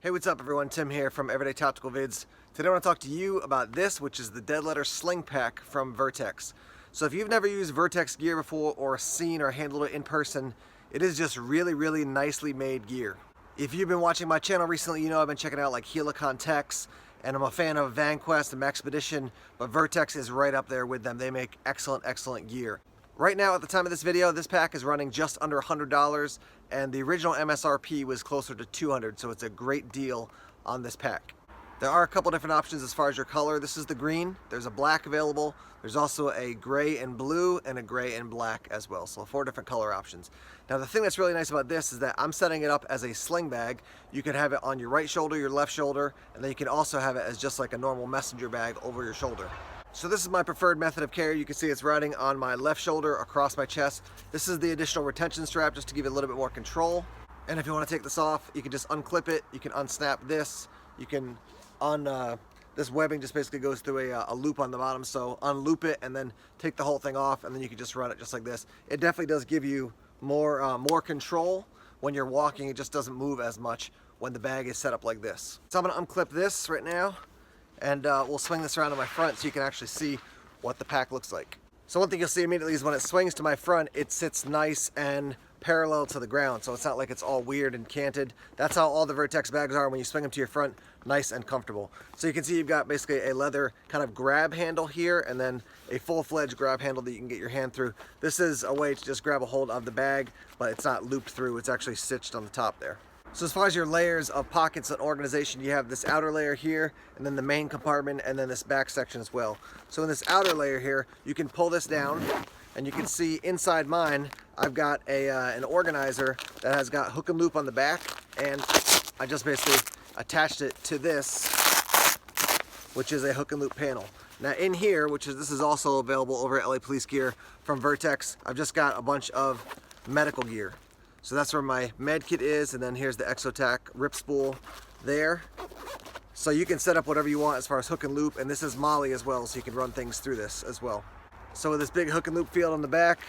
Hey, what's up everyone? Tim here from Everyday Tactical Vids. Today I want to talk to you about this, which is the Dead Letter Sling pack from Vertx. So if you've never used Vertx gear before or seen or handled it in person, it is just really nicely made gear. If you've been watching my channel recently, you know I've been checking out like Helicon Techs, and I'm a fan of VanQuest and Maxpedition, but Vertx is right up there with them. They make excellent gear. Right now, at the time of this video, this pack is running just under $100, and the original MSRP was closer to $200, so it's a great deal on this pack. There are a couple different options as far as your color. This is the green. There's a black available. There's also a gray and blue and a gray and black as well, so 4 different color options. Now, the thing that's really nice about this is that I'm setting it up as a sling bag. You can have it on your right shoulder, your left shoulder, and then you can also have it as just like a normal messenger bag over your shoulder. So this is my preferred method of carry. You can see it's riding on my left shoulder across my chest. This is the additional retention strap just to give it a little bit more control. And if you want to take this off, you can just unclip it. You can unsnap this. You can this webbing just basically goes through a loop on the bottom. So unloop it and then take the whole thing off, and then you can just run it just like this. It definitely does give you more control when you're walking. It just doesn't move as much when the bag is set up like this. So I'm going to unclip this right now. And we'll swing this around to my front so you can actually see what the pack looks like. So one thing you'll see immediately is when it swings to my front, it sits nice and parallel to the ground. So it's not like it's all weird and canted. That's how all the Vertx bags are when you swing them to your front, nice and comfortable. So you can see you've got basically a leather kind of grab handle here and then a full-fledged grab handle that you can get your hand through. This is a way to just grab a hold of the bag, but it's not looped through. It's actually stitched on the top there. So as far as your layers of pockets and organization, you have this outer layer here, and then the main compartment, and then this back section as well. So in this outer layer here, you can pull this down, and you can see inside mine, I've got an organizer that has got hook and loop on the back, and I just basically attached it to this, which is a hook and loop panel. Now in here, this is also available over at LA Police Gear from Vertx, I've just got a bunch of medical gear. So that's where my med kit is, and then here's the Exotac rip spool there. So you can set up whatever you want as far as hook and loop, and this is Molly as well, so you can run things through this as well. So with this big hook and loop field on the back,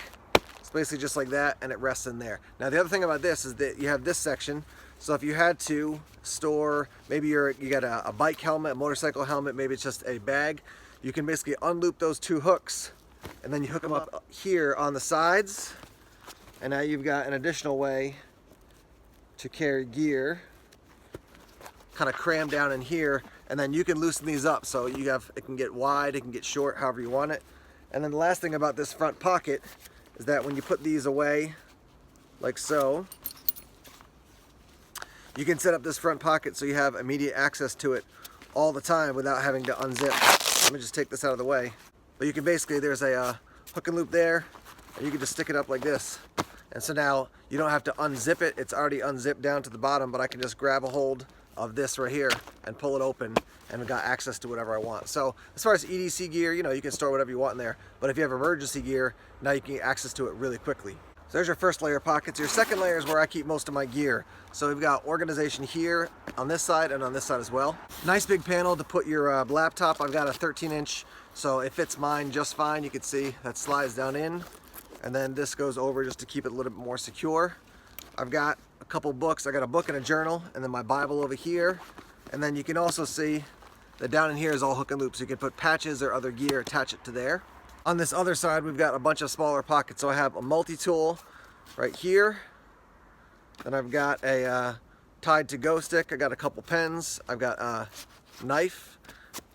it's basically just like that, and it rests in there. Now the other thing about this is that you have this section, so if you had to store, maybe you got a bike helmet, a motorcycle helmet, maybe it's just a bag, you can basically unloop those 2 hooks, and then you hook them up here on the sides. And now you've got an additional way to carry gear, kind of crammed down in here, and then you can loosen these up. So it can get wide, it can get short, however you want it. And then the last thing about this front pocket is that when you put these away, like so, you can set up this front pocket so you have immediate access to it all the time without having to unzip. Let me just take this out of the way. But you can basically, there's a hook and loop there, and you can just stick it up like this. And so now you don't have to unzip it. It's already unzipped down to the bottom, but I can just grab a hold of this right here and pull it open, and I've got access to whatever I want. So as far as EDC gear, you can store whatever you want in there. But if you have emergency gear, now you can get access to it really quickly. So there's your first layer of pockets. Your second layer is where I keep most of my gear. So we've got organization here on this side and on this side as well. Nice big panel to put your laptop. I've got a 13-inch, so it fits mine just fine. You can see that slides down in. And then this goes over just to keep it a little bit more secure. I've got a couple books. I got a book and a journal, and then my Bible over here. And then you can also see that down in here is all hook and loop, so you can put patches or other gear, attach it to there. On this other side, we've got a bunch of smaller pockets. So I have a multi-tool right here. Then I've got a tied to go stick. I got a couple pens. I've got a knife.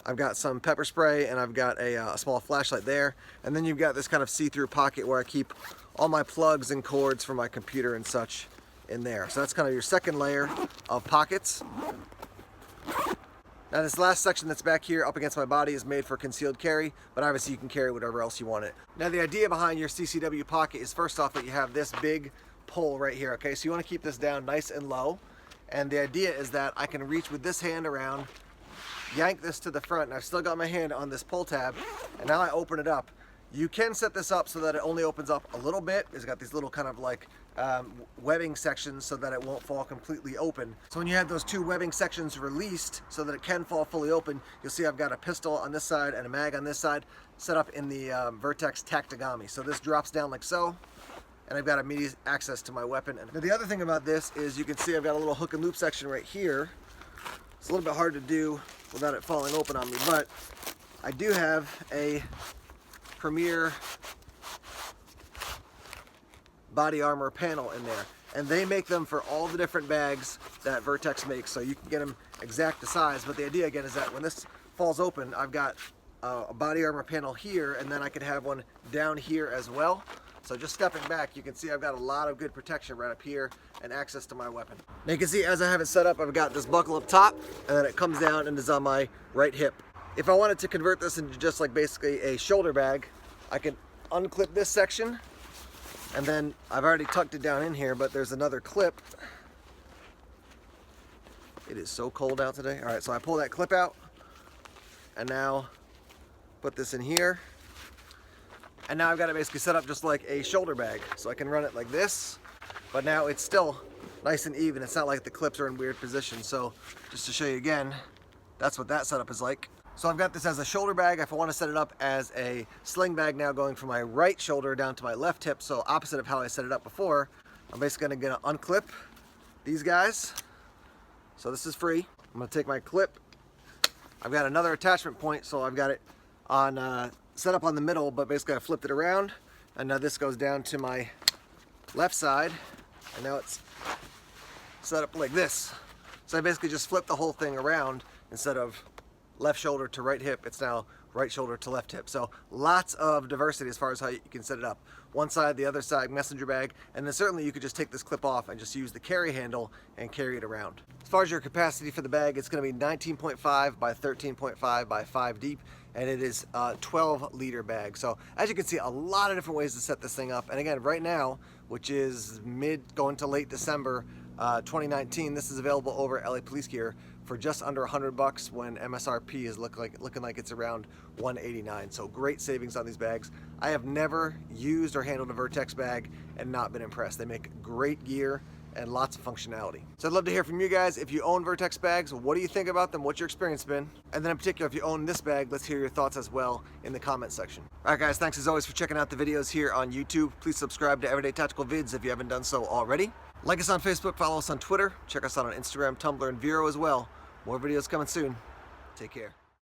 I've got some pepper spray, and I've got a small flashlight there. And then you've got this kind of see-through pocket where I keep all my plugs and cords for my computer and such in there. So that's kind of your second layer of pockets. Now this last section that's back here up against my body is made for concealed carry, but obviously you can carry whatever else you want it. Now the idea behind your Ccw Pocket is first off that you have this big pole right here, okay? So you want to keep this down nice and low. And the idea is that I can reach with this hand around, yank this to the front, and I've still got my hand on this pull tab, and now I open it up. You can set this up so that it only opens up a little bit. It's got these little kind of like webbing sections so that it won't fall completely open. So when you have those 2 webbing sections released so that it can fall fully open, you'll see I've got a pistol on this side and a mag on this side set up in the Vertx Tactigami. So this drops down like so, and I've got immediate access to my weapon. And the other thing about this is you can see I've got a little hook and loop section right here It's a little bit hard to do without it falling open on me, but I do have a Premier body armor panel in there, and they make them for all the different bags that Vertx makes, so you can get them exact to size. But the idea again is that when this falls open, I've got a body armor panel here, and then I could have one down here as well. So just stepping back, you can see I've got a lot of good protection right up here and access to my weapon. Now you can see as I have it set up, I've got this buckle up top, and then it comes down and is on my right hip. If I wanted to convert this into just like basically a shoulder bag, I can unclip this section, and then I've already tucked it down in here, but there's another clip. It is so cold out today. All right, so I pull that clip out, and now put this in here. And now I've got it basically set up just like a shoulder bag. So I can run it like this, but now it's still nice and even. It's not like the clips are in weird positions. So just to show you again, that's what that setup is like. So I've got this as a shoulder bag. If I want to set it up as a sling bag now, going from my right shoulder down to my left hip, so opposite of how I set it up before, I'm basically gonna unclip these guys. So this is free. I'm gonna take my clip. I've got another attachment point, so I've got it on set up on the middle, but basically I flipped it around, and now this goes down to my left side, and now it's set up like this. So I basically just flipped the whole thing around. Instead of left shoulder to right hip, it's now right shoulder to left hip. So lots of diversity as far as how you can set it up. One side, the other side, messenger bag, and then certainly you could just take this clip off and just use the carry handle and carry it around. As far as your capacity for the bag, it's going to be 19.5 by 13.5 by 5 deep, and it is a 12-liter bag. So as you can see, a lot of different ways to set this thing up. And again, right now, which is mid going to late December 2019, this is available over LA Police Gear for just under $100 when MSRP is looking like it's around $189. So great savings on these bags. I have never used or handled a Vertx bag and not been impressed. They make great gear and lots of functionality. So I'd love to hear from you guys. If you own Vertx bags, what do you think about them? What's your experience been? And then in particular, if you own this bag, let's hear your thoughts as well in the comment section. All right guys, thanks as always for checking out the videos here on YouTube. Please subscribe to Everyday Tactical Vids if you haven't done so already. Like us on Facebook, follow us on Twitter, check us out on Instagram, Tumblr, and Vero as well. More videos coming soon. Take care.